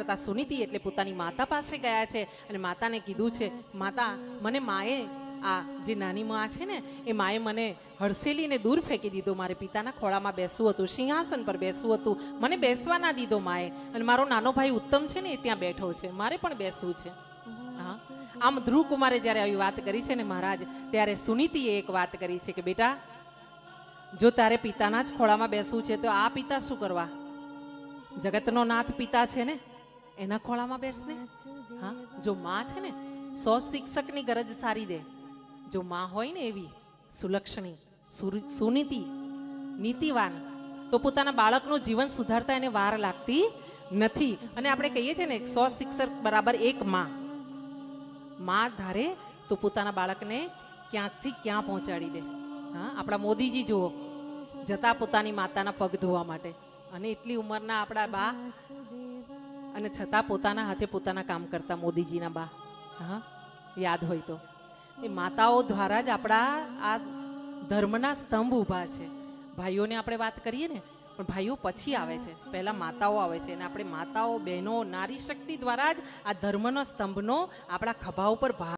કરતા સુનીતિ એટલે પોતાની માતા પાસે ગયા છે અને માતાને કીધું છે, માતા મને માએ આ જે નાની માં છે ને એ માએ મને હડસેલીને દૂર ફેંકી દીધો. મારે પિતાના ખોળામાં બેસવું હતું, સિંહાસન પર બેસવું હતું, મને બેસવા ના દીધો માએ. અને મારો નાનો ભાઈ ઉત્તમ છે ને એ ત્યાં બેઠો છે, મારે પણ બેસવું છે. હા, આમ ધ્રુવ કુમારે જ્યારે આવી વાત કરી છે ને મહારાજ, ત્યારે સુનીતિએ એક વાત કરી છે કે બેટા, જો તારે પિતાના જ ખોળામાં બેસવું છે તો આ પિતા શું કરવા? જગતનો નાથ પિતા છે ને, એના ખોળામાં બેસને. હા, જો માં છે ને 100 શિક્ષકની ગરજ સારી દે. જો માં હોય ને એવી સુલક્ષણી, સુનીતિ, નીતિવાન, તો પોતાના બાળકનું જીવન સુધારતા એને વાર લાગતી નથી. અને આપણે કહીએ છીએ ને 100 શિક્ષક બરાબર એક માં. માં ધારે તો પોતાના બાળકને ક્યાંકથી ક્યાં પહોંચાડી દે. હા, આપણા મોદીજી જુઓ, જતા પોતાની માતાના પગ ધોવા માટે, અને એટલી ઉંમરના આપણા બા, અને છતાં પોતાના હાથે પોતાના કામ કરતા મોદીજીના બા. હા, યાદ હોય તો એ માતાઓ દ્વારા જ આપણા આ ધર્મના સ્તંભ ઊભા છે. ભાઈઓને આપણે વાત કરીએ ને, પણ ભાઈઓ પછી આવે છે, પહેલા માતાઓ આવે છે. અને આપણે માતાઓ, બહેનો, નારી શક્તિ દ્વારા જ આ ધર્મનો સ્તંભનો આપણા ખભા ઉપર ભાર